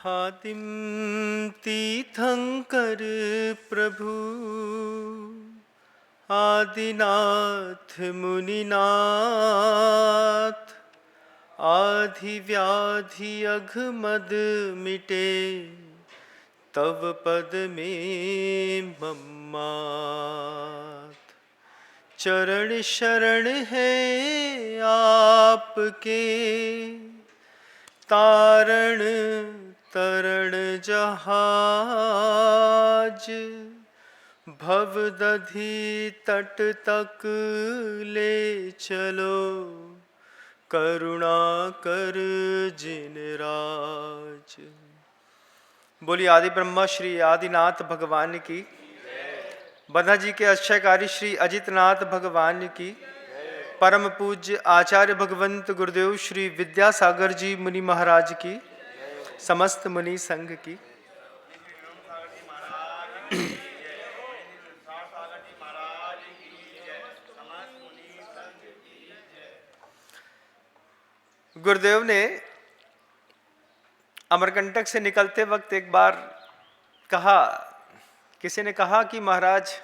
हातिम तीर्थंकर प्रभु आदिनाथ मुनिनाथ, आधि व्याधि अघमद मिटे तव पद में मम्मात। चरण शरण है आपके, तारण तरण जहाज, भव दधि तट तक ले चलो, करुणा कर जिन राज। बोलिए आदि ब्रह्मा श्री आदिनाथ भगवान की, बधा जी के अक्षयकारी श्री अजितनाथ भगवान की, परम पूज्य आचार्य भगवंत गुरुदेव श्री विद्यासागर जी मुनि महाराज की, समस्त मुनि संघ की। गुरुदेव ने अमरकंटक से निकलते वक्त एक बार कहा, किसी ने कहा कि महाराज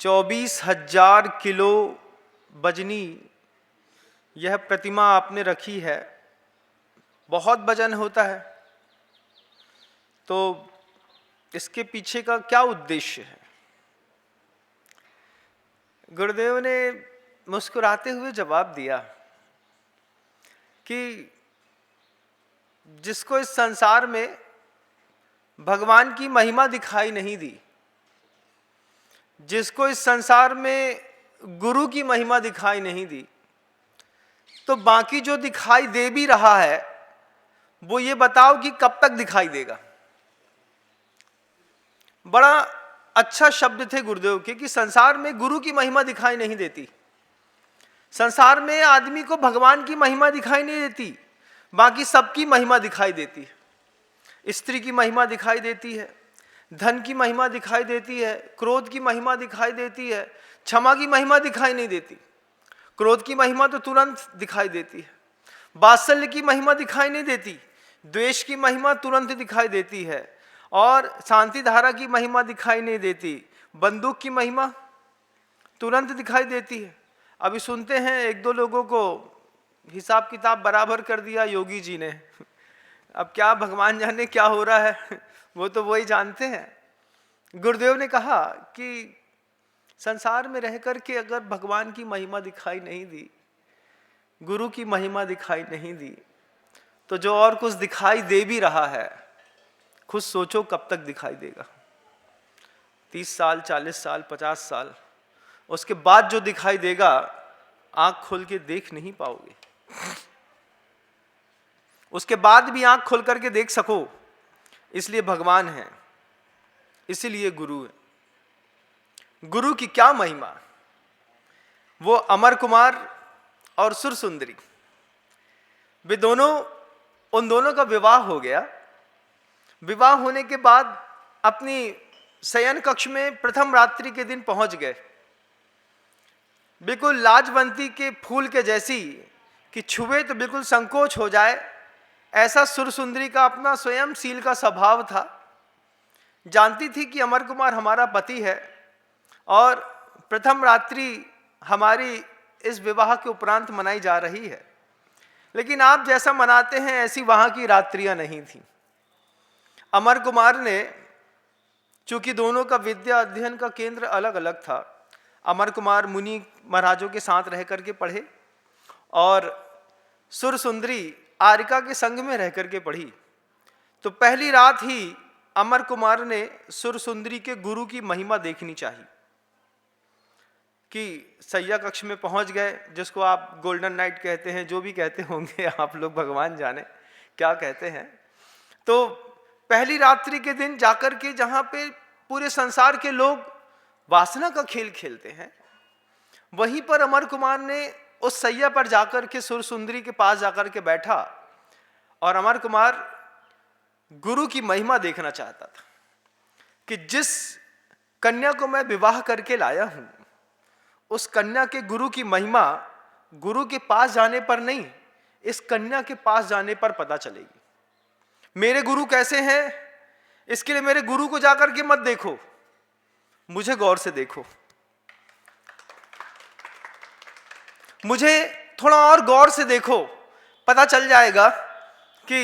24,000 किलो वजनी यह प्रतिमा आपने रखी है, बहुत वजन होता है, तो इसके पीछे का क्या उद्देश्य है? गुरुदेव ने मुस्कुराते हुए जवाब दिया कि जिसको इस संसार में भगवान की महिमा दिखाई नहीं दी, जिसको इस संसार में गुरु की महिमा दिखाई नहीं दी, तो बाकी जो दिखाई दे भी रहा है वो ये बताओ कि कब तक दिखाई देगा। बड़ा अच्छा शब्द थे गुरुदेव के कि संसार में गुरु की महिमा दिखाई नहीं देती, संसार में आदमी को भगवान की महिमा दिखाई नहीं देती, बाकी सबकी महिमा दिखाई देती है। स्त्री की महिमा दिखाई देती है, धन की महिमा दिखाई देती है, क्रोध की महिमा दिखाई देती है, क्षमा की महिमा दिखाई नहीं देती। क्रोध की महिमा तो तुरंत दिखाई देती है, वात्सल्य की महिमा दिखाई नहीं देती, द्वेष की महिमा तुरंत दिखाई देती है, और शांति धारा की महिमा दिखाई नहीं देती, बंदूक की महिमा तुरंत दिखाई देती है। अभी सुनते हैं एक दो लोगों को हिसाब किताब बराबर कर दिया योगी जी ने, अब क्या भगवान जाने क्या हो रहा है, वो तो वही जानते हैं। गुरुदेव ने कहा कि संसार में रह करके अगर भगवान की महिमा दिखाई नहीं दी, गुरु की महिमा दिखाई नहीं दी, तो जो और कुछ दिखाई दे भी रहा है, खुद सोचो कब तक दिखाई देगा। 30 साल, 40 साल, 50 साल, उसके बाद जो दिखाई देगा आंख खोल के देख नहीं पाओगे। उसके बाद भी आंख खोल करके देख सको, इसलिए भगवान है, इसीलिए गुरु है। गुरु की क्या महिमा, वो अमर कुमार और सुर सुंदरी, वे दोनों, उन दोनों का विवाह हो गया। विवाह होने के बाद अपनी शयन कक्ष में प्रथम रात्रि के दिन पहुंच गए, बिल्कुल लाजवंती के फूल के जैसी कि छुए तो बिल्कुल संकोच हो जाए, ऐसा सुर सुंदरी का अपना स्वयंशील का स्वभाव था। जानती थी कि अमर कुमार हमारा पति है और प्रथम रात्रि हमारी इस विवाह के उपरांत मनाई जा रही है, लेकिन आप जैसा मनाते हैं ऐसी वहां की रात्रियां नहीं थी। अमर कुमार ने, चूंकि दोनों का विद्या अध्ययन का केंद्र अलग अलग था, अमर कुमार मुनि महाराजों के साथ रह करके पढ़े और सुर सुंदरी आरिका के संग में रह करके पढ़ी। तो पहली रात ही अमर कुमार ने सुर सुंदरी के गुरु की महिमा देखनी चाहिए कि सैया कक्ष में पहुंच गए, जिसको आप गोल्डन नाइट कहते हैं, जो भी कहते होंगे आप लोग, भगवान जाने क्या कहते हैं। तो पहली रात्रि के दिन जाकर के जहां पे पूरे संसार के लोग वासना का खेल खेलते हैं, वहीं पर अमर कुमार ने उस सैया पर जाकर के सुर सुंदरी के पास जाकर के बैठा और अमर कुमार गुरु की महिमा देखना चाहता था कि जिस कन्या को मैं विवाह करके लाया हूं, उस कन्या के गुरु की महिमा गुरु के पास जाने पर नहीं, इस कन्या के पास जाने पर पता चलेगी। मेरे गुरु कैसे हैं, इसके लिए मेरे गुरु को जाकर के मत देखो, मुझे गौर से देखो। मुझे थोड़ा और गौर से देखो, पता चल जाएगा कि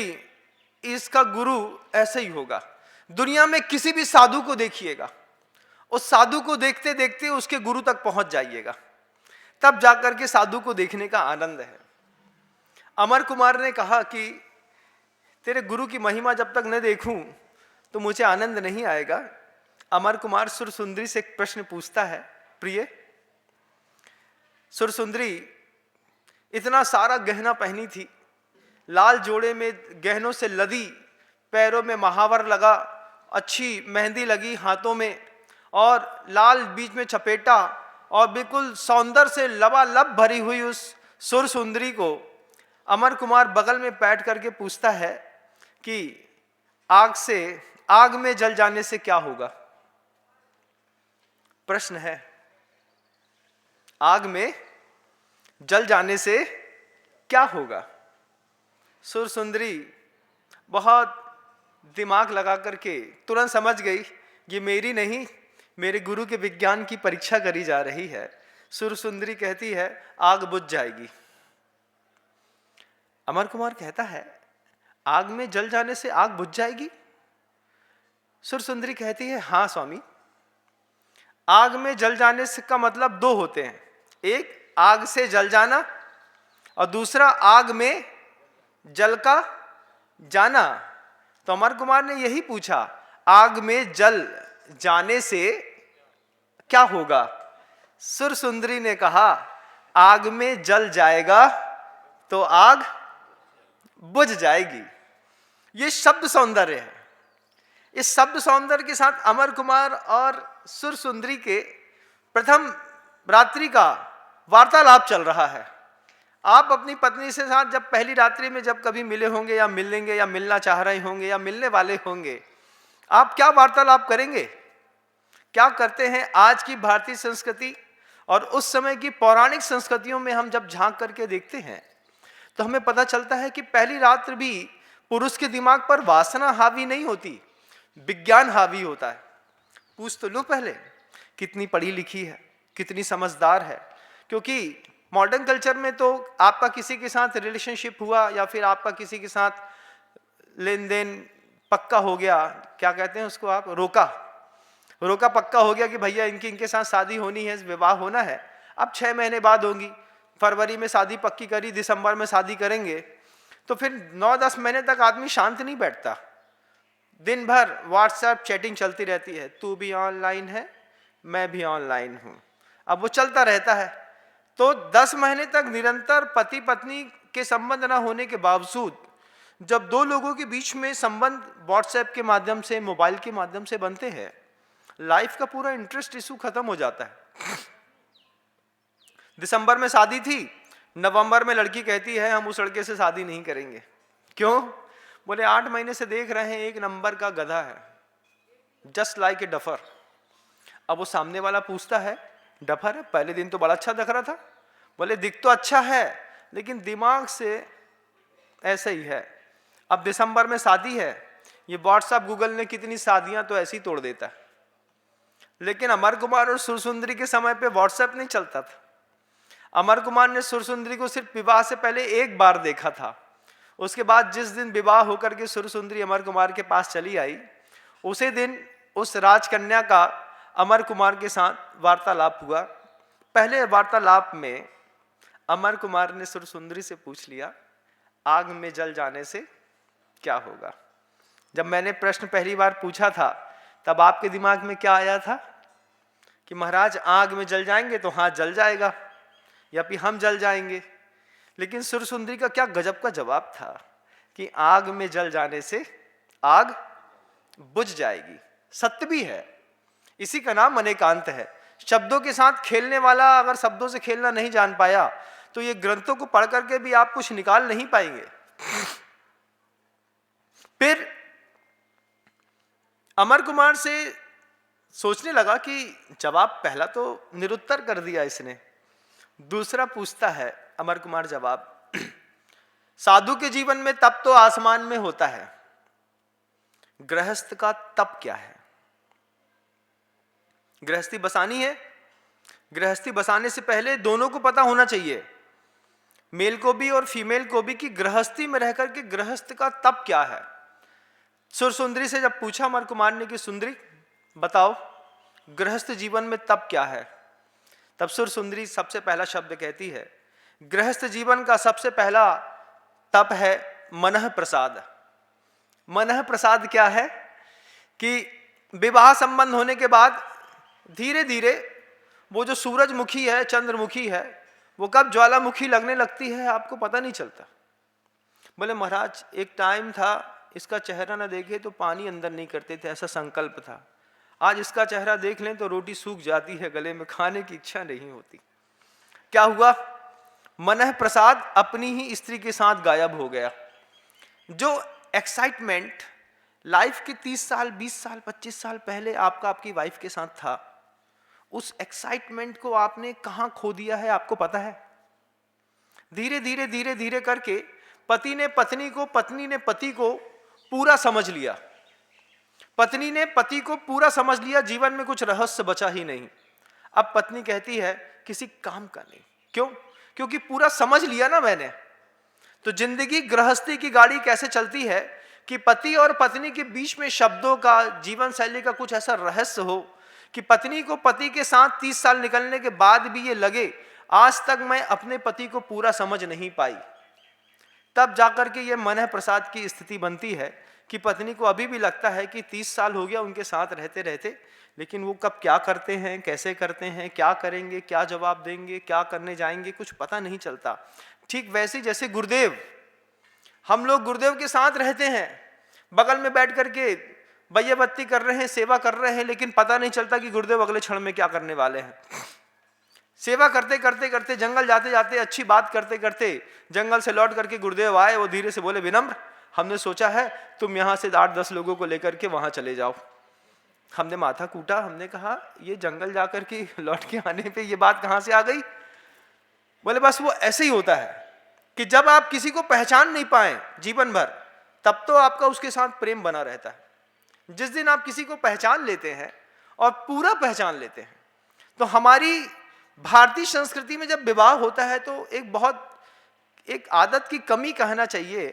इसका गुरु ऐसे ही होगा। दुनिया में किसी भी साधु को देखिएगा, उस साधु को देखते देखते उसके गुरु तक पहुंच जाइएगा, तब जाकर के साधु को देखने का आनंद है। अमर कुमार ने कहा कि तेरे गुरु की महिमा जब तक न देखूं तो मुझे आनंद नहीं आएगा। अमर कुमार सुरसुंदरी से एक प्रश्न पूछता है, प्रिय सुरसुंदरी, इतना सारा गहना पहनी थी, लाल जोड़े में गहनों से लदी, पैरों में महावर लगा, अच्छी मेहंदी लगी हाथों में, और लाल बीच में चपेटा, और बिल्कुल सौंदर्य से लबालब भरी हुई उस सुरसुंदरी को अमर कुमार बगल में बैठ करके पूछता है कि आग में जल जाने से क्या होगा। प्रश्न है, आग में जल जाने से क्या होगा। सुरसुंदरी बहुत दिमाग लगा करके तुरंत समझ गई, ये मेरी नहीं, मेरे गुरु के विज्ञान की परीक्षा करी जा रही है। सुरसुंदरी कहती है, आग बुझ जाएगी। अमर कुमार कहता है, आग में जल जाने से आग बुझ जाएगी। सुरसुंदरी कहती है, हाँ स्वामी, आग में जल जाने से का मतलब दो होते हैं, एक आग से जल जाना और दूसरा आग में जल का जाना। तो अमर कुमार ने यही पूछा, आग में जल जाने से क्या होगा। सुरसुंदरी ने कहा, आग में जल जाएगा तो आग बुझ जाएगी। ये शब्द सौंदर्य है। इस शब्द सौंदर्य के साथ अमर कुमार और सुरसुंदरी के प्रथम रात्रि का वार्तालाप चल रहा है। आप अपनी पत्नी से साथ जब पहली रात्रि में जब कभी मिले होंगे या मिलेंगे या मिलना चाह रहे होंगे या मिलने वाले होंगे, आप क्या वार्तालाप करेंगे, क्या करते हैं। आज की भारतीय संस्कृति और उस समय की पौराणिक संस्कृतियों में हम जब झांक करके देखते हैं तो हमें पता चलता है कि पहली रात्र भी पुरुष के दिमाग पर वासना हावी नहीं होती, विज्ञान हावी होता है। पूछ तो लो पहले, कितनी पढ़ी लिखी है, कितनी समझदार है। क्योंकि मॉडर्न कल्चर में तो आपका किसी के साथ रिलेशनशिप हुआ या फिर आपका किसी के साथ लेन देन पक्का हो गया, क्या कहते हैं उसको आप, रोका पक्का हो गया कि भैया इनके साथ शादी होनी है, विवाह होना है। अब 6 महीने बाद होगी, फरवरी में शादी पक्की करी, दिसंबर में शादी करेंगे, तो फिर 9-10 महीने तक आदमी शांत नहीं बैठता। दिन भर व्हाट्सएप चैटिंग चलती रहती है, तू भी ऑनलाइन है, मैं भी ऑनलाइन हूं, अब वो चलता रहता है। तो 10 महीने तक निरंतर पति पत्नी के संबंध ना होने के बावजूद जब दो लोगों के बीच में संबंध व्हाट्सएप के माध्यम से, मोबाइल के माध्यम से बनते हैं, लाइफ का पूरा इंटरेस्ट इशू खत्म हो जाता है। दिसंबर में शादी थी, नवंबर में लड़की कहती है हम उस लड़के से शादी नहीं करेंगे। क्यों? बोले 8 महीने से देख रहे हैं, एक नंबर का गधा है, जस्ट लाइक ए डफर। अब वो सामने वाला पूछता है, डफर है? पहले दिन तो बड़ा अच्छा दिख रहा था। बोले दिख तो अच्छा है लेकिन दिमाग से ऐसे ही है। अब दिसंबर में शादी है, ये व्हाट्सएप गूगल ने कितनी शादियां तो ऐसी तोड़ देता है। लेकिन अमर कुमार और सुरसुंदरी के समय पे व्हाट्सएप नहीं चलता था। अमर कुमार ने सुरसुंदरी को सिर्फ विवाह से पहले एक बार देखा था। उसके बाद जिस दिन विवाह होकर के सुरसुंदरी अमर कुमार के पास चली आई, उसी दिन उस राजकन्या का अमर कुमार के साथ वार्तालाप हुआ। पहले वार्तालाप में अमर कुमार ने सुरसुंदरी से पूछ लिया, आग में जल जाने से क्या होगा। जब मैंने प्रश्न पहली बार पूछा था तब आपके दिमाग में क्या आया था कि महाराज आग में जल जाएंगे तो हाँ जल जाएगा, या फिर हम जल जाएंगे। लेकिन सुरसुंदरी का क्या गजब का जवाब था कि आग में जल जाने से आग बुझ जाएगी। सत्य भी है, इसी का नाम अनेकांत है। शब्दों के साथ खेलने वाला अगर शब्दों से खेलना नहीं जान पाया तो ये ग्रंथों को पढ़ करके भी आप कुछ निकाल नहीं पाएंगे। फिर अमर कुमार से सोचने लगा कि जवाब पहला तो निरुत्तर कर दिया इसने, दूसरा पूछता है अमर कुमार जवाब, साधु के जीवन में तप तो आसमान में होता है, गृहस्थ का तप क्या है। गृहस्थी बसानी है, गृहस्थी बसाने से पहले दोनों को पता होना चाहिए, मेल को भी और फीमेल को भी, कि गृहस्थी में रहकर के गृहस्थ का तप क्या है। सुरसुंदरी से जब पूछा अमर कुमार ने कि सुंदरी बताओ गृहस्थ जीवन में तप क्या है, तब सुरसुंदरी सबसे पहला शब्द कहती है, गृहस्थ जीवन का सबसे पहला तप है मनः प्रसाद। मनः प्रसाद क्या है कि विवाह संबंध होने के बाद धीरे धीरे वो जो सूरजमुखी है, चंद्रमुखी है, वो कब ज्वालामुखी लगने लगती है आपको पता नहीं चलता। बोले महाराज एक टाइम था इसका चेहरा ना देखे तो पानी अंदर नहीं करते थे, ऐसा संकल्प था। आज इसका चेहरा देख लें तो रोटी सूख जाती है गले में, खाने की इच्छा नहीं होती। क्या हुआ? मनः प्रसाद अपनी ही स्त्री के साथ गायब हो गया। जो एक्साइटमेंट लाइफ के 30 साल 20 साल 25 साल पहले आपका आपकी वाइफ के साथ था, उस एक्साइटमेंट को आपने कहां खो दिया है आपको पता है? धीरे धीरे धीरे धीरे करके पति ने पत्नी को, पत्नी ने पति को पूरा समझ लिया, पत्नी ने पति को पूरा समझ लिया, जीवन में कुछ रहस्य बचा ही नहीं। अब पत्नी कहती है किसी काम का नहीं। क्यों? क्योंकि पूरा समझ लिया ना मैंने। तो जिंदगी गृहस्थी की गाड़ी कैसे चलती है कि पति और पत्नी के बीच में शब्दों का, जीवन शैली का कुछ ऐसा रहस्य हो कि पत्नी को पति के साथ 30 साल निकलने के बाद भी ये लगे आज तक मैं अपने पति को पूरा समझ नहीं पाई। तब जाकर के ये मनः प्रसाद की स्थिति बनती है कि पत्नी को अभी भी लगता है कि 30 साल हो गया उनके साथ रहते रहते, लेकिन वो कब क्या करते हैं, कैसे करते हैं, क्या करेंगे, क्या जवाब देंगे, क्या करने जाएंगे, कुछ पता नहीं चलता। ठीक वैसे जैसे गुरुदेव, हम लोग गुरुदेव के साथ रहते हैं, बगल में बैठ करके बैया बत्ती कर रहे हैं, सेवा कर रहे हैं, लेकिन पता नहीं चलता कि गुरुदेव अगले क्षण में क्या करने वाले हैं। सेवा करते करते करते, जंगल जाते जाते, अच्छी बात करते करते जंगल से लौट करके गुरुदेव आए। वो धीरे से बोले, विनम्र हमने सोचा है तुम यहाँ से 8-10 लोगों को लेकर के वहां चले जाओ। हमने माथा कूटा, हमने कहा ये जंगल जाकर के लौट के आने पे ये बात कहाँ से आ गई? बोले बस वो ऐसे ही होता है कि जब आप किसी को पहचान नहीं पाए जीवन भर, तब तो आपका उसके साथ प्रेम बना रहता है। जिस दिन आप किसी को पहचान लेते हैं और पूरा पहचान लेते हैं, तो हमारी भारतीय संस्कृति में जब विवाह होता है तो एक आदत की कमी कहना चाहिए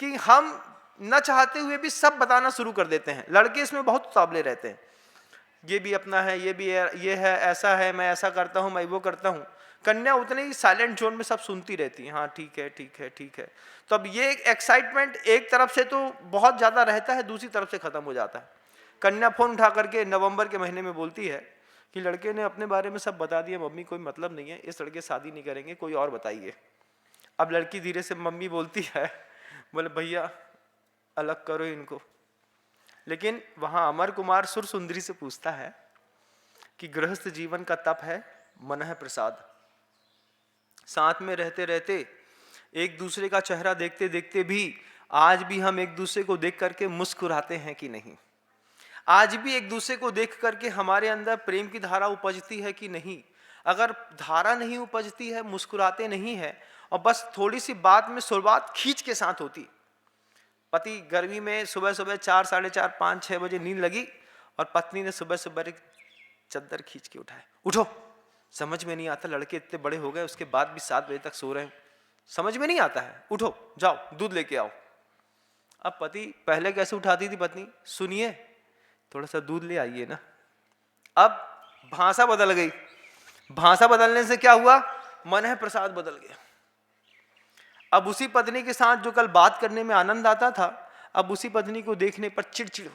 कि हम न चाहते हुए भी सब बताना शुरू कर देते हैं। लड़के इसमें बहुत उतावले रहते हैं, ये भी अपना है, ये भी है, ये है, ऐसा है, मैं ऐसा करता हूँ, मैं वो करता हूँ। कन्या उतने ही साइलेंट जोन में सब सुनती रहती है, हाँ ठीक है ठीक है ठीक है। तो अब ये एक्साइटमेंट एक तरफ से तो बहुत ज़्यादा रहता है, दूसरी तरफ से ख़त्म हो जाता है। कन्या फोन उठा करके नवंबर के महीने में बोलती है कि लड़के ने अपने बारे में सब बता दिया, मम्मी कोई मतलब नहीं है, इस लड़के शादी नहीं करेंगे, कोई और बताइए। अब लड़की धीरे से मम्मी बोलती है, बोले भैया अलग करो इनको। लेकिन वहाँ अमर कुमार सुरसुंदरी से पूछता है कि गृहस्थ जीवन का तप है मनः प्रसाद। साथ में रहते रहते, एक दूसरे का चेहरा देखते देखते भी आज भी हम एक दूसरे को देख करके मुस्कुराते हैं कि नहीं? आज भी एक दूसरे को देख करके हमारे अंदर प्रेम की धारा उपजती है कि नहीं? अगर धारा नहीं उपजती है, मुस्कुराते नहीं है, और बस थोड़ी सी बात में शुरुआत खींच के साथ होती। पति गर्मी में सुबह सुबह 4, 4:30, 5, 6 बजे नींद लगी और पत्नी ने सुबह सुबह एक चादर खींच के उठाए, उठो। समझ में नहीं आता, लड़के इतने बड़े हो गए उसके बाद भी 7 बजे तक सो रहे हैं, समझ में नहीं आता है, उठो जाओ दूध लेके आओ। अब पति पहले कैसे उठाती थी पत्नी, सुनिए थोड़ा सा दूध ले आइए ना। अब भाषा बदल गई। भाषा बदलने से क्या हुआ? मनः प्रसाद बदल गया। अब उसी पत्नी के साथ जो कल बात करने में आनंद आता था, अब उसी पत्नी को देखने पर चिड़चिड़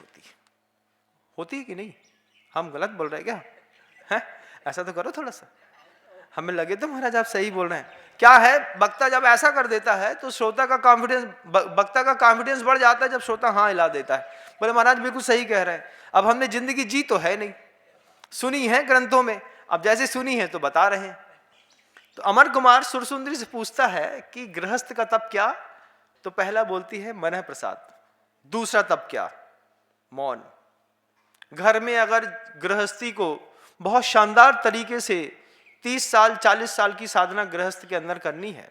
होती है कि नहीं? हम गलत बोल रहे हैं क्या? ऐसा तो करो थोड़ा सा, हमें लगे तो महाराज आप सही बोल रहे हैं। क्या है, वक्ता जब ऐसा कर देता है तो श्रोता का कॉन्फिडेंस, वक्ता का कॉन्फिडेंस बढ़ जाता है जब श्रोता हाँ हिला देता है, बोले महाराज बिल्कुल सही कह रहे हैं। अब हमने जिंदगी जी तो है नहीं, सुनी है ग्रंथों में, अब जैसे सुनी है तो बता रहे हैं। तो अमर कुमार सुरसुंदरी से पूछता है कि गृहस्थ का तप क्या? तो पहला बोलती है मनः प्रसाद। दूसरा तप क्या? मौन। घर में अगर गृहस्थी को बहुत शानदार तरीके से 30 साल 40 साल की साधना गृहस्थ के अंदर करनी है,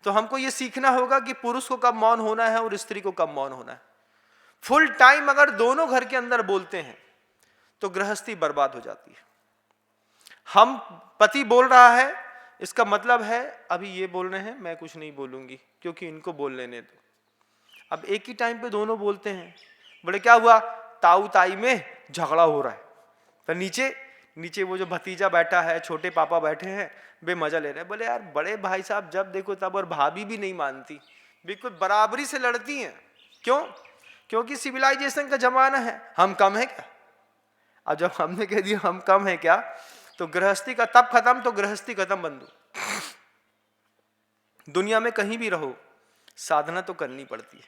तो हमको ये सीखना होगा कि पुरुष को कब मौन होना है और स्त्री को कब मौन होना है। फुल टाइम अगर दोनों घर के अंदर बोलते हैं तो गृहस्थी बर्बाद हो जाती है। हम पति बोल रहा है, इसका मतलब है अभी ये बोल रहे हैं, मैं कुछ नहीं बोलूंगी क्योंकि इनको बोल लेने दो। अब एक ही टाइम पे दोनों बोलते हैं, बोले क्या हुआ, ताऊ ताई में झगड़ा हो रहा है। तो नीचे वो जो भतीजा बैठा है, छोटे पापा बैठे हैं, बेमजा ले रहे हैं। बोले यार बड़े भाई साहब जब देखो तब, और भाभी भी नहीं मानती, बिल्कुल बराबरी से लड़ती हैं। क्यों? क्योंकि सिविलाइजेशन का जमाना है, हम कम है क्या? अब जब हमने कह दिया हम कम है क्या, तो गृहस्थी का तब खत्म, तो गृहस्थी खत्म बंधु। दुनिया में कहीं भी रहो, साधना तो करनी पड़ती है।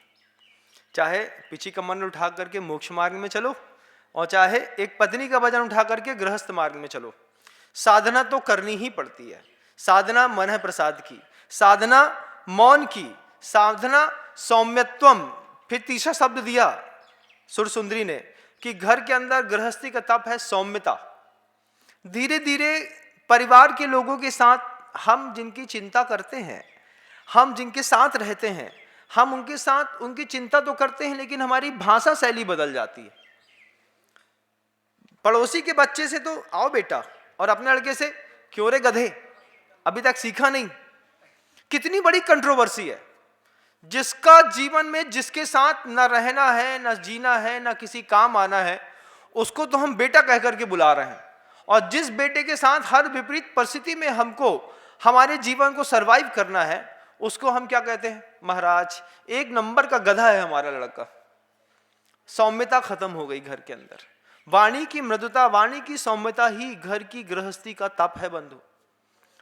चाहे पीछे कमर उठा करके मोक्ष मार्ग में चलो, और चाहे एक पत्नी का वजन उठा करके गृहस्थ मार्ग में चलो, साधना तो करनी ही पड़ती है। साधना मन है प्रसाद की, साधना मौन की, साधना सौम्यत्वम। फिर तीसरा शब्द दिया सुरसुंदरी ने कि घर के अंदर गृहस्थी का तप है सौम्यता। धीरे धीरे परिवार के लोगों के साथ हम जिनकी चिंता करते हैं, हम जिनके साथ रहते हैं, हम उनके साथ उनकी चिंता तो करते हैं, लेकिन हमारी भाषा शैली बदल जाती है। पड़ोसी के बच्चे से तो आओ बेटा, और अपने लड़के से क्यों रे गधे, अभी तक सीखा नहीं। कितनी बड़ी कंट्रोवर्सी है। जिसका जीवन में जिसके साथ न रहना है, न जीना है, न किसी काम आना है, उसको तो हम बेटा कह करके बुला रहे हैं। और जिस बेटे के साथ हर विपरीत परिस्थिति में हमको हमारे जीवन को सरवाइव करना है, उसको हम क्या कहते हैं, महाराज एक नंबर का गधा है हमारा लड़का। सौम्यता खत्म हो गई घर के अंदर। वाणी की मृदुता, वाणी की सौम्यता ही घर की गृहस्थी का तप है बंधु।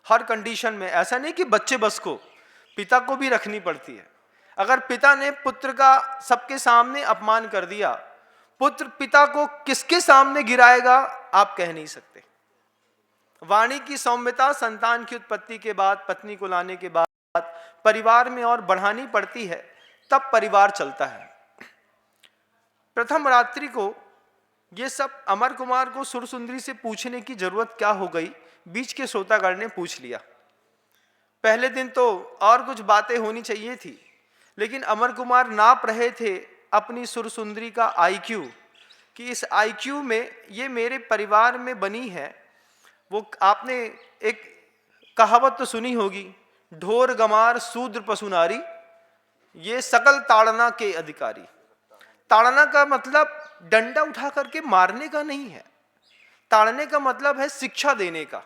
हर कंडीशन में, ऐसा नहीं कि बच्चे बस को, पिता को भी रखनी पड़ती है। अगर पिता ने पुत्र का सबके सामने अपमान कर दिया, पुत्र पिता को किसके सामने गिराएगा आप कह नहीं सकते। वाणी की सौम्यता संतान की उत्पत्ति के बाद, पत्नी को लाने के बाद परिवार में और बढ़ानी पड़ती है, तब परिवार चलता है। प्रथम रात्रि को ये सब अमर कुमार को सुरसुंदरी से पूछने की जरूरत क्या हो गई, बीच के श्रोतागण ने पूछ लिया। पहले दिन तो और कुछ बातें होनी चाहिए थी, लेकिन अमर कुमार नाप रहे थे अपनी सुरसुंदरी का आईक्यू, कि इस आईक्यू में ये मेरे परिवार में बनी है। वो आपने एक कहावत तो सुनी होगी, ढोर गमार शूद्र पशु नारी, ये सकल ताड़ना के अधिकारी। ताड़ना का मतलब डंडा उठा करके मारने का नहीं है, ताड़ने का मतलब है शिक्षा देने का,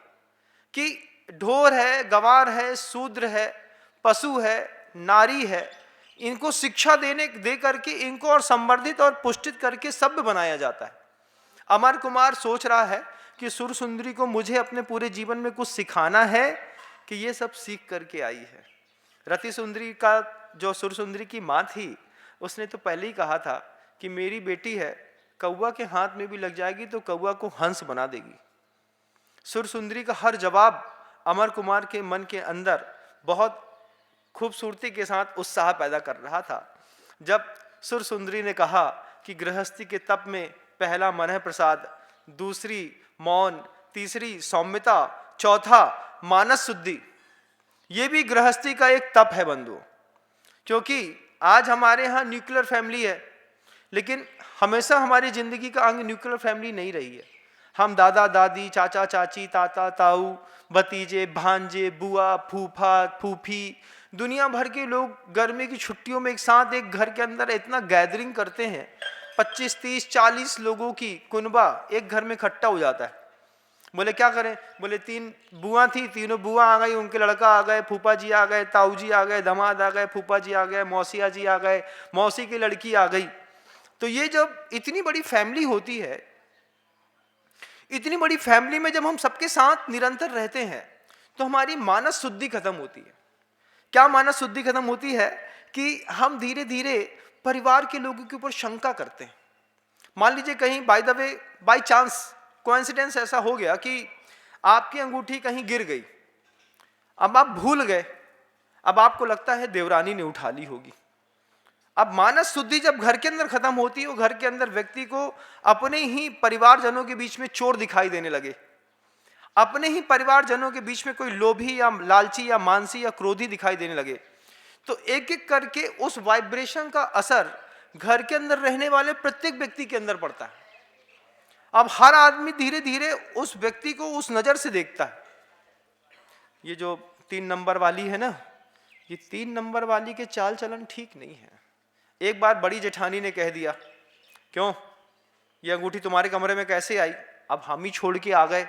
कि ढोर है, गंवार है, शूद्र है, पशु है, नारी है, इनको शिक्षा दे करके इनको और संवर्धित और पुष्टित करके सभ्य बनाया जाता है। अमर कुमार सोच रहा है कि सुरसुंदरी को मुझे अपने पूरे जीवन में कुछ सिखाना है कि ये सब सीख करके आई है। रति सुंदरी का जो सुरसुंदरी की माँ थी, उसने तो पहले ही कहा था कि मेरी बेटी है, कौवा के हाथ में भी लग जाएगी तो कौवा को हंस बना देगी। सुरसुंदरी का हर जवाब अमर कुमार के मन के अंदर बहुत खूबसूरती के साथ उत्साह पैदा कर रहा था। जब सुरसुंदरी ने कहा कि गृहस्थी के तप में पहला मन है प्रसाद, दूसरी मौन, तीसरी सौम्यता, चौथा मानस शुद्धि, ये भी गृहस्थी का एक तप है बंधु। क्योंकि आज हमारे यहाँ न्यूक्लियर फैमिली है, लेकिन हमेशा हमारी जिंदगी का अंग न्यूक्लियर फैमिली नहीं रही है। हम दादा दादी, चाचा चाची, ताता ताऊ, भतीजे भांजे, बुआ फूफा फूफी, दुनिया भर के लोग गर्मी की छुट्टियों में एक साथ एक घर के अंदर इतना गैदरिंग करते हैं, 25 30 40 लोगों की कुनबा एक घर में इकट्ठा हो जाता है। बोले क्या करें, बोले 3 बुआ थी, तीनों बुआ आ गई, उनके लड़का आ गए, फूफा जी आ गए, ताऊ जी आ गए, दामाद आ गए, फूफा जी आ गए, मौसिया जी आ गए, मौसी की लड़की आ गई। तो ये जब इतनी बड़ी फैमिली होती है, इतनी बड़ी फैमिली में जब हम सबके साथ निरंतर रहते हैं, तो हमारी मानस शुद्धि खत्म होती है। क्या मानस शुद्धि खत्म होती है कि हम धीरे धीरे परिवार के लोगों के ऊपर शंका करते हैं। मान लीजिए कहीं by the way, by chance, coincidence ऐसा हो गया कि आपकी अंगूठी कहीं गिर गई, अब आप भूल गए, अब आपको लगता है देवरानी ने उठा ली होगी। अब मानस शुद्धि जब घर के अंदर खत्म होती है, वो घर के अंदर व्यक्ति को अपने ही परिवारजनों के बीच में चोर दिखाई देने लगे, अपने ही परिवारजनों के बीच में कोई लोभी या लालची या मानसी या क्रोधी दिखाई देने लगे, तो एक एक करके उस वाइब्रेशन का असर घर के अंदर रहने वाले प्रत्येक व्यक्ति के अंदर पड़ता है। अब हर आदमी धीरे धीरे उस व्यक्ति को उस नजर से देखता है। ये जो 3 नंबर वाली है ना, ये 3 नंबर वाली के चाल चलन ठीक नहीं है। एक बार बड़ी जेठानी ने कह दिया, क्यों ये अंगूठी तुम्हारे कमरे में कैसे आई? अब हम ही छोड़ के आ गए,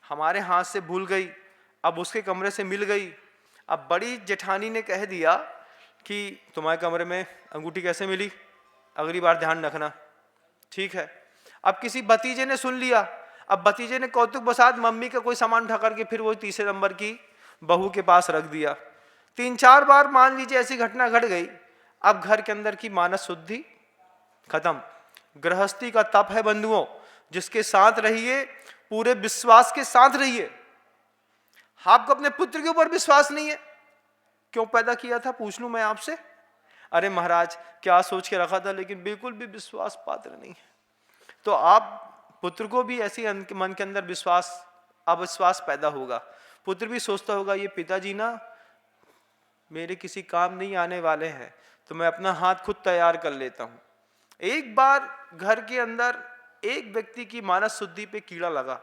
हमारे हाथ से भूल गई, अब उसके कमरे से मिल गई। अब बड़ी जेठानी ने कह दिया कि तुम्हारे कमरे में अंगूठी कैसे मिली, अगली बार ध्यान रखना, ठीक है। अब किसी भतीजे ने सुन लिया, अब भतीजे ने कौतुक बसात मम्मी का कोई सामान उठा करके फिर वो तीसरे नंबर की बहू के पास रख दिया। 3-4 बार मान लीजिए ऐसी घटना घट गई। अब घर के अंदर की मानस शुद्धि खत्म। गृहस्थी का तप है बंधुओं, जिसके साथ रहिए, पूरे विश्वास के साथ रहिए। आपको अपने पुत्र के ऊपर विश्वास नहीं है, क्यों पैदा किया था पूछ लूं मैं आपसे? अरे महाराज क्या सोच के रखा था, लेकिन बिल्कुल भी विश्वास पात्र नहीं है। तो आप पुत्र को भी ऐसे मन के अंदर विश्वास अविश्वास पैदा होगा। पुत्र भी सोचता होगा ये पिताजी ना मेरे किसी काम नहीं आने वाले हैं, तो मैं अपना हाथ खुद तैयार कर लेता हूं। एक बार घर के अंदर एक व्यक्ति की मानस शुद्धि पे कीड़ा लगा,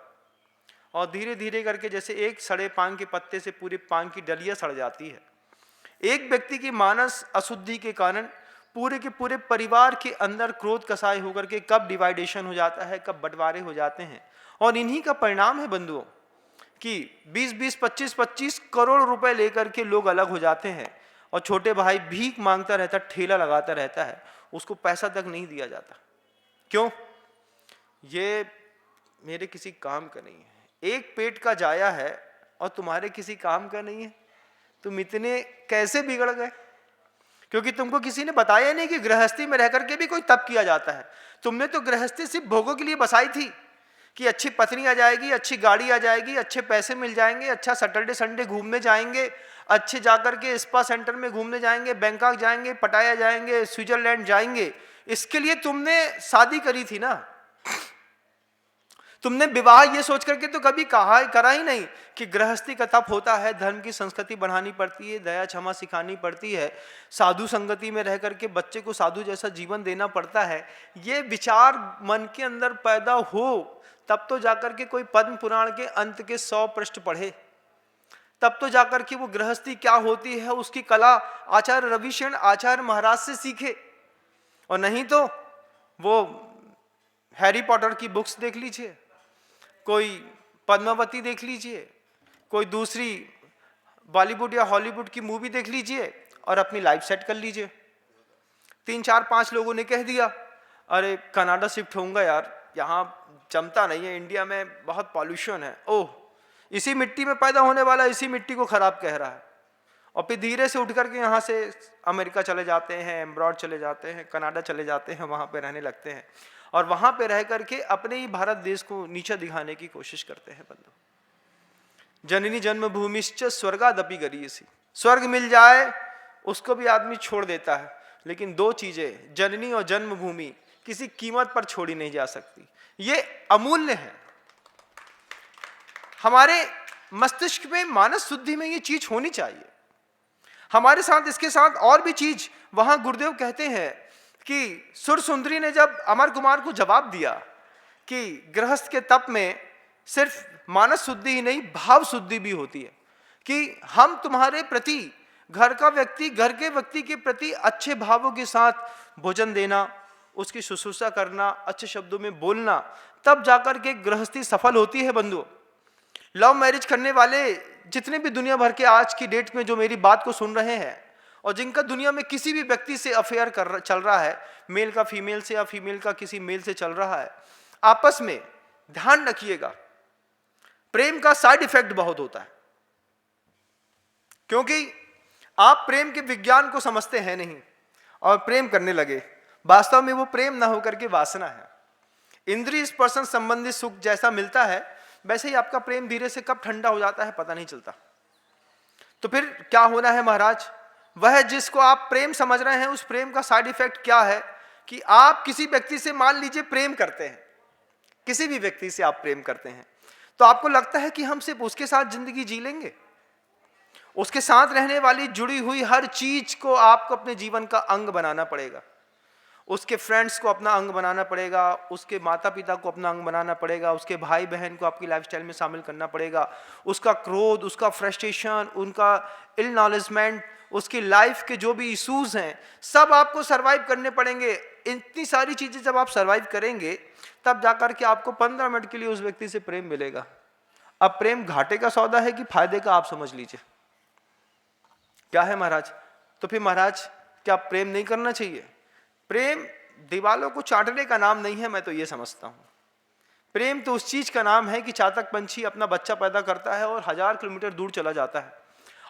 और धीरे धीरे करके जैसे एक सड़े पान के पत्ते से पूरे पान की डलियां सड़ जाती है, एक व्यक्ति की मानस अशुद्धि के कारण पूरे के पूरे परिवार के अंदर क्रोध कसाय होकर के कब डिवाइडेशन हो जाता है, कब बंटवारे हो जाते हैं। और इन्हीं का परिणाम है बंधुओं कि 20-20, 25-25 करोड़ रुपए लेकर के लोग अलग हो जाते हैं, और छोटे भाई भीख मांगता रहता, ठेला लगाता रहता है, उसको पैसा तक नहीं दिया जाता। क्यों? ये मेरे किसी काम का नहीं है। एक पेट का जाया है और तुम्हारे किसी काम का नहीं है। तुम इतने कैसे बिगड़ गए? क्योंकि तुमको किसी ने बताया नहीं कि गृहस्थी में रह करके भी कोई तप किया जाता है। तुमने तो गृहस्थी सिर्फ भोगों के लिए बसाई थी कि अच्छी पत्नी आ जाएगी, अच्छी गाड़ी आ जाएगी, अच्छे पैसे मिल जाएंगे, अच्छा सैटरडे संडे घूमने जाएंगे, अच्छे जाकर के स्पा सेंटर में घूमने जाएंगे, बैंकॉक जाएंगे, पटाया जाएंगे, स्विट्जरलैंड जाएंगे। इसके लिए तुमने शादी करी थी ना। तुमने विवाह ये सोच करके तो कभी करा ही नहीं कि गृहस्थी का तप होता है, धर्म की संस्कृति बढ़ानी पड़ती है, दया क्षमा सिखानी पड़ती है, साधु संगति में रह करके बच्चे को साधु जैसा जीवन देना पड़ता है। ये विचार मन के अंदर पैदा हो तब तो जाकर के कोई पद्म पुराण के अंत के 100 पृष्ठ पढ़े, तब तो जाकर के वो गृहस्थी क्या होती है उसकी कला आचार्य रविशरण आचार्य महाराज से सीखे। और नहीं तो वो हैरी पॉटर की बुक्स देख लीजिए, कोई पद्मावती देख लीजिए, कोई दूसरी बॉलीवुड या हॉलीवुड की मूवी देख लीजिए और अपनी लाइफ सेट कर लीजिए। 3-4-5 लोगों ने कह दिया अरे कनाडा शिफ्ट होऊंगा यार, यहाँ जमता नहीं है, इंडिया में बहुत पॉल्यूशन है, ओह इसी मिट्टी में पैदा होने वाला इसी मिट्टी को खराब कह रहा है। और फिर धीरे से उठ करके यहाँ से अमेरिका चले जाते हैं, एम्ब्रॉड चले जाते हैं, कनाडा चले जाते हैं, वहाँ पे रहने लगते हैं और वहाँ पे रह करके अपने ही भारत देश को नीचा दिखाने की कोशिश करते हैं। बंधु जननी जन्मभूमिश्च स्वर्गादपि गरीयसी, स्वर्ग मिल जाए उसको भी आदमी छोड़ देता है, लेकिन 2 चीजें जननी और जन्मभूमि किसी कीमत पर छोड़ी नहीं जा सकती। ये अमूल्य है। हमारे मस्तिष्क में मानस शुद्धि में ये चीज होनी चाहिए। हमारे साथ इसके साथ और भी चीज, वहां गुरुदेव कहते हैं कि सुर सुंदरी ने जब अमर कुमार को जवाब दिया कि गृहस्थ के तप में सिर्फ मानस शुद्धि ही नहीं भाव शुद्धि भी होती है, कि हम तुम्हारे प्रति घर के व्यक्ति के प्रति अच्छे भावों के साथ भोजन देना, उसकी शुश्रूषा करना, अच्छे शब्दों में बोलना, तब जाकर के गृहस्थी सफल होती है। बंधुओं लव मैरिज करने वाले जितने भी दुनिया भर के आज की डेट में जो मेरी बात को सुन रहे हैं और जिनका दुनिया में किसी भी व्यक्ति से अफेयर चल रहा है, मेल का फीमेल से या फीमेल का किसी मेल से चल रहा है, आपस में ध्यान रखिएगा प्रेम का साइड इफेक्ट बहुत होता है। क्योंकि आप प्रेम के विज्ञान को समझते हैं नहीं और प्रेम करने लगे, वास्तव में वो प्रेम ना होकर के वासना है। इंद्रिय स्पर्शन संबंधी सुख जैसा मिलता है वैसे ही आपका प्रेम धीरे से कब ठंडा हो जाता है पता नहीं चलता। तो फिर क्या होना है महाराज, वह जिसको आप प्रेम समझ रहे हैं उस प्रेम का साइड इफेक्ट क्या है कि आप किसी व्यक्ति से मान लीजिए प्रेम करते हैं, किसी भी व्यक्ति से आप प्रेम करते हैं, तो आपको लगता है कि हम सिर्फ उसके साथ जिंदगी जी लेंगे, उसके साथ रहने वाली जुड़ी हुई हर चीज को आपको अपने जीवन का अंग बनाना पड़ेगा। उसके फ्रेंड्स को अपना अंग बनाना पड़ेगा, उसके माता पिता को अपना अंग बनाना पड़ेगा, उसके भाई बहन को आपकी लाइफस्टाइल में शामिल करना पड़ेगा। उसका क्रोध, उसका फ्रस्ट्रेशन, उनका इल नॉलेजमेंट, उसकी लाइफ के जो भी इश्यूज हैं, सब आपको सरवाइव करने पड़ेंगे। इतनी सारी चीजें जब आप सरवाइव करेंगे तब जाकर के आपको 15 मिनट के लिए उस व्यक्ति से प्रेम मिलेगा। अब प्रेम घाटे का सौदा है कि फायदे का, आप समझ लीजिए। क्या है महाराज? तो फिर महाराज क्या प्रेम नहीं करना चाहिए? प्रेम दीवालों को चाटने का नाम नहीं है, मैं तो ये समझता हूं। प्रेम तो उस चीज का नाम है कि चातक पंछी अपना बच्चा पैदा करता है और 1000 किलोमीटर दूर चला जाता है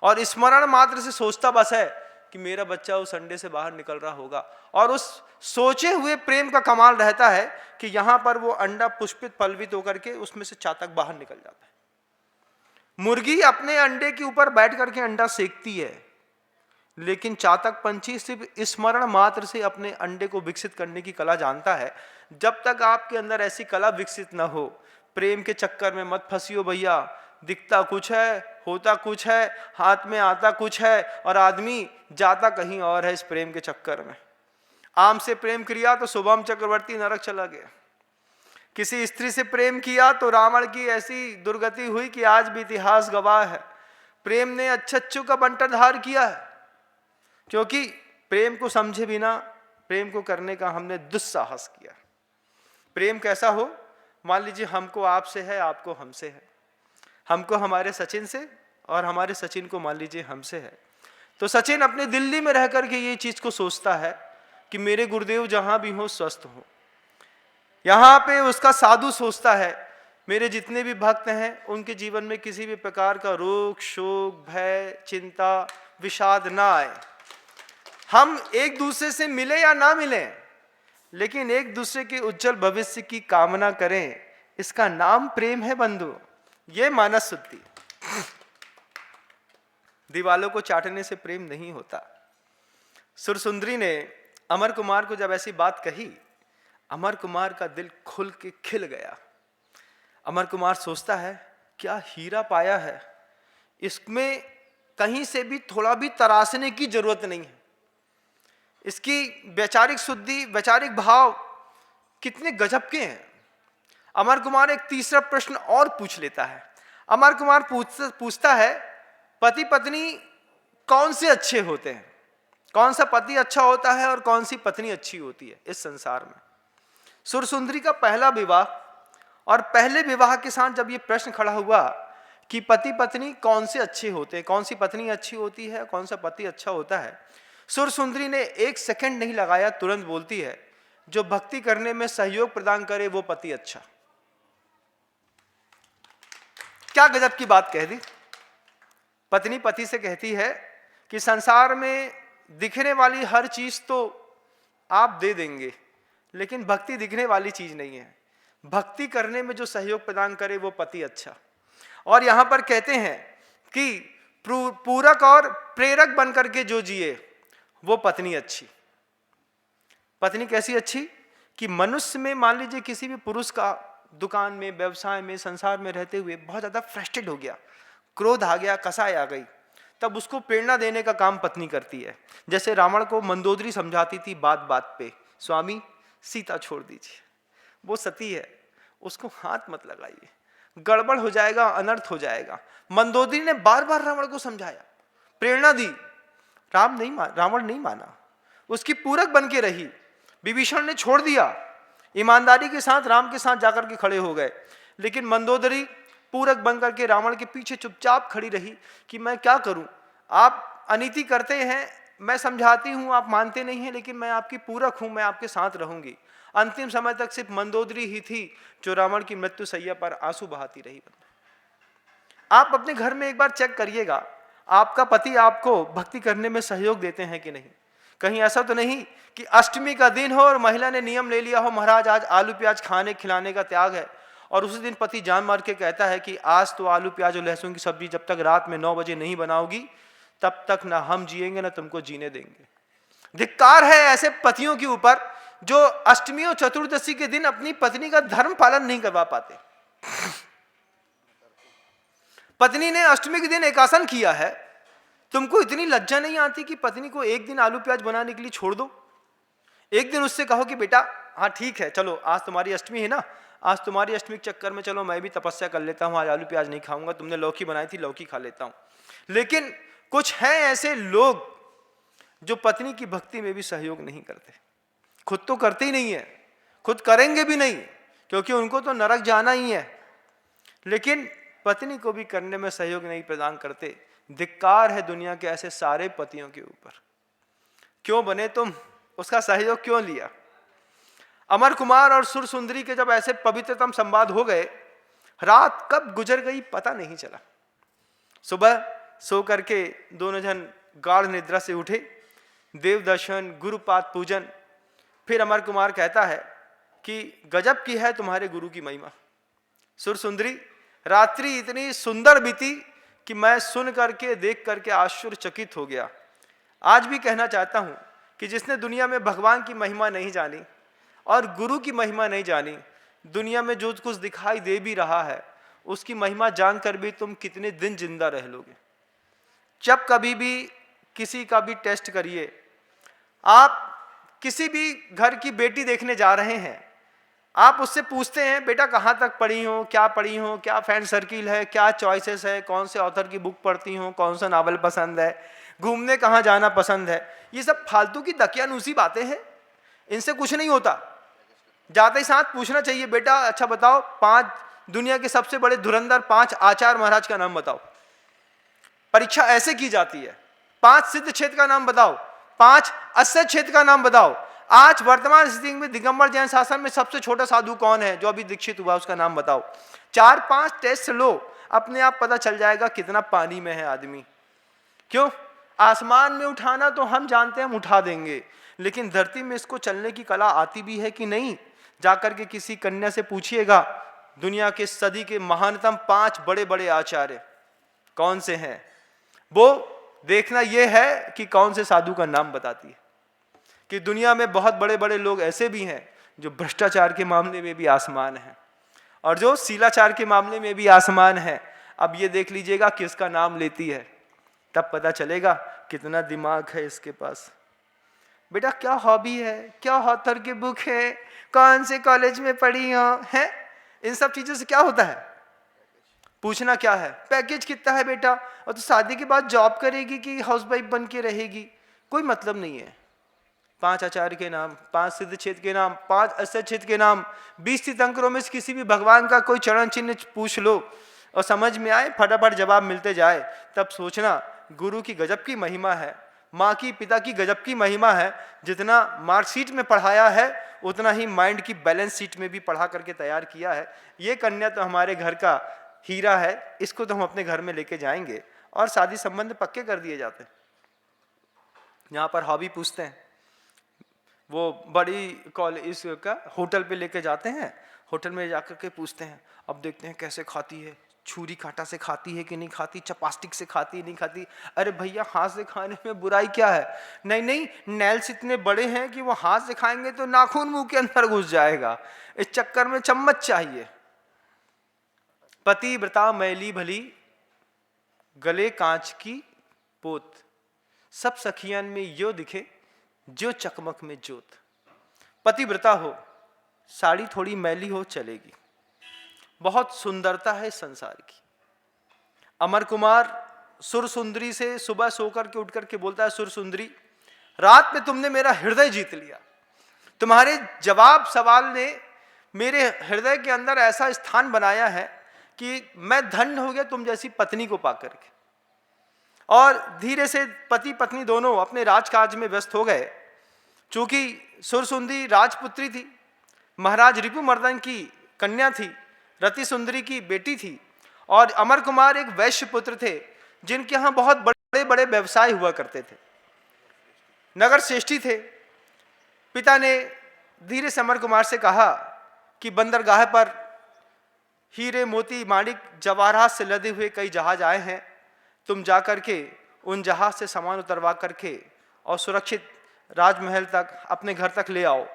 और स्मरण मात्र से सोचता बस है कि मेरा बच्चा उस अंडे से बाहर निकल रहा होगा, और उस सोचे हुए प्रेम का कमाल रहता है कि यहां पर वो अंडा पुष्पित फलवित होकर के उसमें से चातक बाहर निकल जाता है। मुर्गी अपने अंडे के ऊपर बैठ करके अंडा सेकती है, लेकिन चातक पंछी सिर्फ स्मरण मात्र से अपने अंडे को विकसित करने की कला जानता है। जब तक आपके अंदर ऐसी कला विकसित न हो, प्रेम के चक्कर में मत फंसियो भैया। दिखता कुछ है, होता कुछ है, हाथ में आता कुछ है, और आदमी जाता कहीं और है इस प्रेम के चक्कर में। आम से प्रेम किया तो शुभम चक्रवर्ती नरक चला गया। किसी स्त्री से प्रेम किया तो रावण की ऐसी दुर्गति हुई कि आज भी इतिहास गवाह है। प्रेम ने अच्छू का बंटरधार किया है, क्योंकि प्रेम को समझे बिना प्रेम को करने का हमने दुस्साहस किया। प्रेम कैसा हो? मान लीजिए हमको आपसे है, आपको हमसे है, हमको हमारे सचिन से, और हमारे सचिन को मान लीजिए हमसे है। तो सचिन अपने दिल्ली में रह करके ये चीज को सोचता है कि मेरे गुरुदेव जहां भी हो स्वस्थ हो। यहाँ पे उसका साधु सोचता है मेरे जितने भी भक्त हैं उनके जीवन में किसी भी प्रकार का रोग, शोक, भय, चिंता, विषाद ना आए। हम एक दूसरे से मिले या ना मिले, लेकिन एक दूसरे के उज्जवल भविष्य की कामना करें, इसका नाम प्रेम है बंधु। ये मानस शुद्धि। दीवालों को चाटने से प्रेम नहीं होता। सुरसुंदरी ने अमर कुमार को जब ऐसी बात कही, अमर कुमार का दिल खुल के खिल गया। अमर कुमार सोचता है क्या हीरा पाया है, इसमें कहीं से भी थोड़ा भी तराशने की जरूरत नहीं है। इसकी वैचारिक शुद्धि, वैचारिक भाव कितने गजब के हैं। अमर कुमार एक तीसरा प्रश्न और पूछ लेता है। अमर कुमार पूछता है पति पत्नी कौन से अच्छे होते हैं, कौन सा पति अच्छा होता है और कौन सी पत्नी अच्छी होती है इस संसार में। सुरसुंदरी का पहला विवाह, और पहले विवाह के साथ जब ये प्रश्न खड़ा हुआ कि पति पत्नी कौन से अच्छे होते हैं, कौन सी पत्नी अच्छी होती है, कौन सा पति अच्छा होता है, सुरसुंदरी ने एक सेकंड नहीं लगाया, तुरंत बोलती है जो भक्ति करने में सहयोग प्रदान करे वो पति अच्छा। क्या गजब की बात कह दी। पत्नी पति से कहती है कि संसार में दिखने वाली हर चीज तो आप दे देंगे, लेकिन भक्ति दिखने वाली चीज नहीं है। भक्ति करने में जो सहयोग प्रदान करे वो पति अच्छा। और यहां पर कहते हैं कि पूरक और प्रेरक बनकर के जो जिए वो पत्नी अच्छी। पत्नी कैसी अच्छी कि मनुष्य में मान लीजिए किसी भी पुरुष का दुकान में, व्यवसाय में, संसार में रहते हुए बहुत ज्यादा फ्रस्ट्रेट हो गया, क्रोध आ गया, कसाई आ गई, तब उसको प्रेरणा देने का काम पत्नी करती है। जैसे रावण को मंदोदरी समझाती थी बात बात पे, स्वामी सीता छोड़ दीजिए, वो सती है, उसको हाथ मत लगाइए, गड़बड़ हो जाएगा, अनर्थ हो जाएगा। मंदोदरी ने बार बार रावण को समझाया, प्रेरणा दी, रावण नहीं माना, उसकी पूरक बन के रही। विभीषण ने छोड़ दिया, ईमानदारी के साथ राम के साथ जाकर के खड़े हो गए, लेकिन मंदोदरी पूरक बनकर के रावण के पीछे चुपचाप खड़ी रही कि मैं क्या करूं, आप अनीति करते हैं, मैं समझाती हूं, आप मानते नहीं हैं, लेकिन मैं आपकी पूरक हूं, मैं आपके साथ रहूंगी। अंतिम समय तक सिर्फ मंदोदरी ही थी जो रावण की मृत्यु सैया पर आंसू बहाती रही। आप अपने घर में एक बार चेक करिएगा, आपका पति आपको भक्ति करने में सहयोग देते हैं कि नहीं। कहीं ऐसा तो नहीं कि अष्टमी का दिन हो और महिला ने नियम ले लिया हो महाराज आज आलू प्याज खाने खिलाने का त्याग है, और उसी दिन पति जान मार के कहता है कि आज तो आलू प्याज और लहसुन की सब्जी जब तक रात में 9 बजे नहीं बनाओगी तब तक ना हम जिएंगे ना तुमको जीने देंगे। धिक्कार है ऐसे पतियों के ऊपर जो अष्टमी और चतुर्दशी के दिन अपनी पत्नी का धर्म पालन नहीं करवा पाते। पत्नी ने अष्टमी के दिन एकासन किया है, तुमको इतनी लज्जा नहीं आती कि पत्नी को एक दिन आलू प्याज बनाने के लिए छोड़ दो, एक दिन उससे कहो कि बेटा हाँ ठीक है, चलो आज तुम्हारी अष्टमी है ना, आज तुम्हारी अष्टमी के चक्कर में चलो मैं भी तपस्या कर लेता हूँ, आज आलू प्याज नहीं खाऊंगा, तुमने लौकी बनाई थी लौकी खा लेता हूँ। लेकिन कुछ हैं ऐसे लोग जो पत्नी की भक्ति में भी सहयोग नहीं करते, खुद तो करते ही नहीं है, खुद करेंगे भी नहीं क्योंकि उनको तो नरक जाना ही है, लेकिन पत्नी को भी करने में सहयोग नहीं प्रदान करते। धिक्कार है दुनिया के ऐसे सारे पतियों के ऊपर। क्यों बने तुम, उसका सहयोग क्यों लिया? अमर कुमार और सुर सुंदरी के जब ऐसे पवित्रतम संवाद हो गए, रात कब गुजर गई पता नहीं चला। सुबह सो करके दोनों जन गाढ़ निद्रा से उठे, देव दर्शन, गुरुपाद पूजन। फिर अमर कुमार कहता है कि गजब की है तुम्हारे गुरु की महिमा। सुर सुंदरी, रात्रि इतनी सुंदर बीती कि मैं सुन करके देख करके आश्चर्यचकित हो गया। आज भी कहना चाहता हूं कि जिसने दुनिया में भगवान की महिमा नहीं जानी और गुरु की महिमा नहीं जानी, दुनिया में जो कुछ दिखाई दे भी रहा है उसकी महिमा जानकर भी तुम कितने दिन जिंदा रह लोगे। जब कभी भी किसी का भी टेस्ट करिए, आप किसी भी घर की बेटी देखने जा रहे हैं, आप उससे पूछते हैं बेटा कहाँ तक पढ़ी हो, क्या पढ़ी हो, क्या फ्रेंड सर्किल है, क्या चॉइसेस है, कौन से ऑथर की बुक पढ़ती हो, कौन सा नावल पसंद है, घूमने कहाँ जाना पसंद है। ये सब फालतू की दकियानूसी बातें हैं, इनसे कुछ नहीं होता। जाते ही साथ पूछना चाहिए बेटा अच्छा बताओ 5 दुनिया के सबसे बड़े धुरंधर 5 आचार्य महाराज का नाम बताओ। परीक्षा ऐसे की जाती है, 5 सिद्ध क्षेत्र का नाम बताओ, 5 अस्य क्षेत्र का नाम बताओ। आज वर्तमान स्थिति में दिगंबर जैन शासन में सबसे छोटा साधु कौन है जो अभी दीक्षित हुआ, उसका नाम बताओ। 4-5 टेस्ट लो, अपने आप पता चल जाएगा कितना पानी में है आदमी। क्यों? आसमान में उठाना तो हम जानते हैं, हम उठा देंगे, लेकिन धरती में इसको चलने की कला आती भी है कि नहीं? जाकर के किसी कन्या से पूछिएगा, दुनिया के सदी के महानतम 5 बड़े बड़े आचार्य कौन से हैं, वो देखना यह है कि कौन से साधु का नाम बताती है। कि दुनिया में बहुत बड़े बड़े लोग ऐसे भी हैं जो भ्रष्टाचार के मामले में भी आसमान है और जो शीलाचार के मामले में भी आसमान है। अब ये देख लीजिएगा किसका नाम लेती है, तब पता चलेगा कितना दिमाग है इसके पास। बेटा क्या हॉबी है, क्या ऑथर की बुक है, कौन से कॉलेज में पढ़ी हो, है? इन सब चीजों से क्या होता है? पूछना क्या है, पैकेज कितना है बेटा, और तो शादी के बाद जॉब करेगी कि हाउसवाइफ बन के रहेगी, कोई मतलब नहीं है। 5 आचार्य के नाम, 5 सिद्ध क्षेत्र के नाम, 5 अस्य क्षेत्र के नाम, 20 तीर्थंकरों में से किसी भी भगवान का कोई चरण चिन्ह पूछ लो और समझ में आए, फटाफट जवाब मिलते जाए, तब सोचना गुरु की गजब की महिमा है, माँ की पिता की गजब की महिमा है। जितना मार्कशीट में पढ़ाया है उतना ही माइंड की बैलेंस शीट में भी पढ़ा करके तैयार किया है। ये कन्या तो हमारे घर का हीरा है, इसको तो हम अपने घर में लेके जाएंगे, और शादी संबंध पक्के कर दिए जाते हैं। यहाँ पर हॉबी पूछते हैं, वो बड़ी कॉलेज का होटल पे लेके जाते हैं, होटल में जाकर के पूछते हैं, अब देखते हैं कैसे खाती है, छुरी कांटा से खाती है कि नहीं खाती, चपास्टिक से खाती है नहीं खाती। अरे भैया हाथ से खाने में बुराई क्या है? नहीं नहीं, नेल्स इतने बड़े हैं कि वो हाथ से खाएंगे तो नाखून मुंह के अंदर घुस जाएगा, इस चक्कर में चम्मच चाहिए। पतिव्रता मैली भली, गले कांच की पोत, सब सखियन में यो दिखे जो चकमक में जोत। पतिव्रता हो, साड़ी थोड़ी मैली हो चलेगी, बहुत सुंदरता है संसार की। अमर कुमार सुर सुंदरी से सुबह सोकर के उठ करके बोलता है, सुर सुंदरी रात में तुमने मेरा हृदय जीत लिया, तुम्हारे जवाब सवाल ने मेरे हृदय के अंदर ऐसा स्थान बनाया है कि मैं धन्य हो गया तुम जैसी पत्नी को पाकर के। और धीरे से पति पत्नी दोनों अपने राजकाज में व्यस्त हो गए। चूंकि सुरसुंदरी राजपुत्री थी, महाराज रिपुमर्दन की कन्या थी, रति सुंदरी की बेटी थी, और अमर कुमार एक वैश्य पुत्र थे जिनके यहाँ बहुत बड़े बड़े व्यवसाय हुआ करते थे, नगर श्रेष्ठी थे। पिता ने धीरे से अमर कुमार से कहा कि बंदरगाह पर हीरे मोती माणिक जवाहरात से लदे हुए कई जहाज आए हैं, तुम जाकर के उन जहाज से सामान उतरवा करके और सुरक्षित राजमहल तक अपने घर तक ले आओ।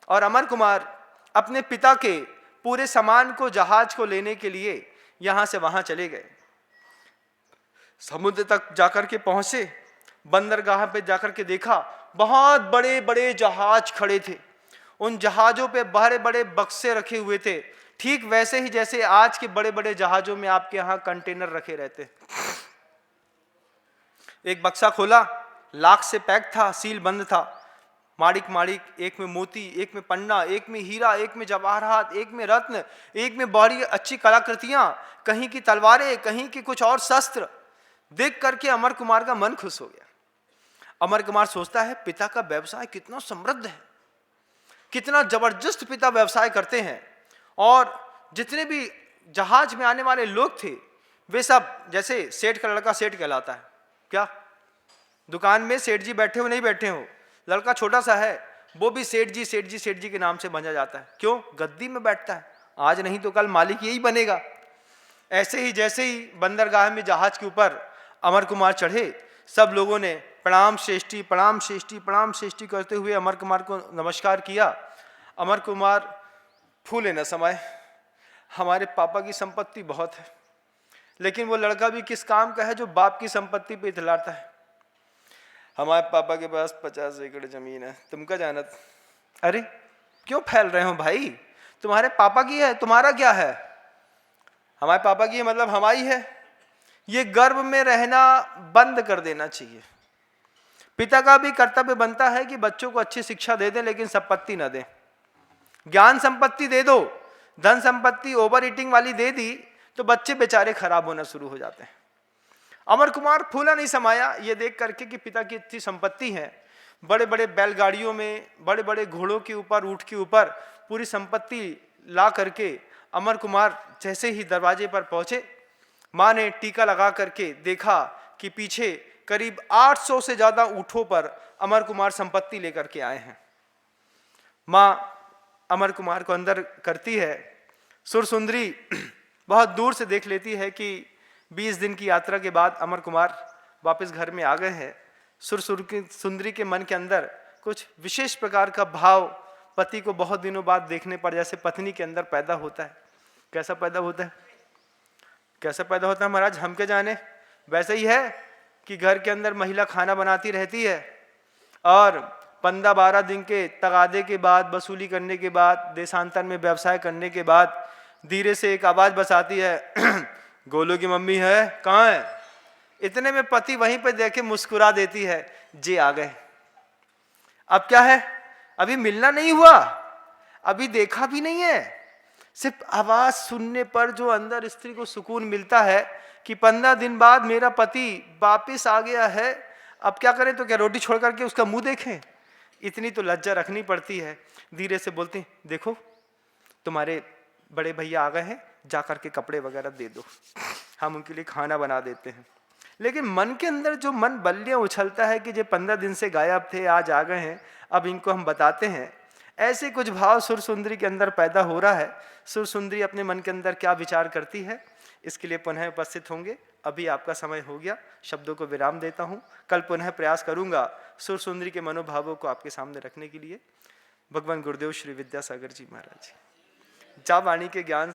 और अमर कुमार अपने पिता के पूरे सामान को जहाज को लेने के लिए यहाँ से वहाँ चले गए। समुद्र तक जाकर के पहुँचे, बंदरगाह पे जाकर के देखा, बहुत बड़े बड़े जहाज खड़े थे। उन जहाजों पे बड़े बड़े बक्से रखे हुए थे, ठीक वैसे ही जैसे आज के बड़े बड़े जहाजों में आपके यहाँ कंटेनर रखे रहते। एक बक्सा खोला, लाख से पैक था, सील बंद था, माणिक माणिक, एक में मोती, एक में पन्ना, एक में हीरा, एक में जवाहरात, एक में रत्न, एक में बड़ी अच्छी कलाकृतियां, कहीं की तलवारें, कहीं की कुछ और शस्त्र। देख करके अमर कुमार का मन खुश हो गया। अमर कुमार सोचता है पिता का व्यवसाय कितना समृद्ध है, कितना जबरदस्त पिता व्यवसाय करते हैं। और जितने भी जहाज में आने वाले लोग थे वे सब, जैसे सेठ का लड़का सेठ कहलाता है, क्या दुकान में सेठ जी बैठे हो नहीं बैठे हो, लड़का छोटा सा है वो भी सेठ जी सेठ जी सेठ जी के नाम से बंधा जाता है। क्यों? गद्दी में बैठता है, आज नहीं तो कल मालिक यही बनेगा। ऐसे ही जैसे ही बंदरगाह में जहाज के ऊपर अमर कुमार चढ़े, सब लोगों ने प्रणाम श्रेष्ठी प्रणाम श्रेष्ठी प्रणाम श्रेष्ठी करते हुए अमर कुमार को नमस्कार किया। अमर कुमार फूले न समाये, हमारे पापा की संपत्ति बहुत है, लेकिन वो लड़का भी किस काम का है जो बाप की संपत्ति पे इतलाता है। हमारे पापा के पास 50 एकड़ जमीन है, तुमका जानत। अरे क्यों फैल रहे हो भाई, तुम्हारे पापा की है, तुम्हारा क्या है? हमारे पापा की है मतलब हमारी है। ये गर्व में रहना बंद कर देना चाहिए। पिता का भी कर्तव्य बनता है कि बच्चों को अच्छी शिक्षा दे दें, लेकिन संपत्ति न दें। ज्ञान संपत्ति दे दो, धन संपत्ति ओवर ईटिंग वाली दे दी तो बच्चे बेचारे खराब होना शुरू हो जाते हैं। अमर कुमार फूला नहीं समाया ये देख करके कि पिता की इतनी संपत्ति है, बड़े बड़े बैलगाड़ियों में, बड़े बड़े घोड़ों के ऊपर, ऊंट के ऊपर पूरी संपत्ति ला करके अमर कुमार जैसे ही दरवाजे पर पहुंचे, माँ ने टीका लगा करके देखा कि पीछे करीब 800 से ज्यादा ऊँटों पर अमर कुमार संपत्ति लेकर के आए हैं। माँ अमर कुमार को अंदर करती है। सुरसुंदरी बहुत दूर से देख लेती है कि 20 दिन की यात्रा के बाद अमर कुमार वापस घर में आ गए हैं। सुंदरी के मन के अंदर कुछ विशेष प्रकार का भाव पति को बहुत दिनों बाद देखने पर जैसे पत्नी के अंदर पैदा होता है। कैसा पैदा होता है? कैसा पैदा होता है महाराज, हम क्या जाने। वैसे ही है कि घर के अंदर महिला खाना बनाती रहती है और 15-12 दिन के तगादे के बाद, वसूली करने के बाद, देशांतर में व्यवसाय करने के बाद धीरे से एक आवाज बस आती है, गोलू की मम्मी है, कहाँ है? इतने में पति वहीं पे देखे मुस्कुरा देती है, जी आ गए। अब क्या है, अभी मिलना नहीं हुआ, अभी देखा भी नहीं है, सिर्फ आवाज सुनने पर जो अंदर स्त्री को सुकून मिलता है कि 15 दिन बाद मेरा पति वापिस आ गया है। अब क्या करें, तो क्या रोटी छोड़ करके उसका मुंह देखें? इतनी तो लज्जा रखनी पड़ती है। धीरे से बोलते हैं, देखो तुम्हारे बड़े भैया आ गए हैं, जा करके कपड़े वगैरह दे दो, हम उनके लिए खाना बना देते हैं। लेकिन मन के अंदर जो मन बल्लियां उछलता है कि जो 15 दिन से गायब थे आज आ गए हैं, अब इनको हम बताते हैं। ऐसे कुछ भाव सुरसुंदरी के अंदर पैदा हो रहा है। सुरसुंदरी अपने मन के अंदर क्या विचार करती है, इसके लिए पुनः उपस्थित होंगे। अभी आपका समय हो गया, शब्दों को विराम देता हूँ। कल पुनः प्रयास करूंगा सुरसुंदरी के मनोभावों को आपके सामने रखने के लिए। भगवान गुरुदेव श्री विद्यासागर जी महाराज जी जा वाणी के ज्ञान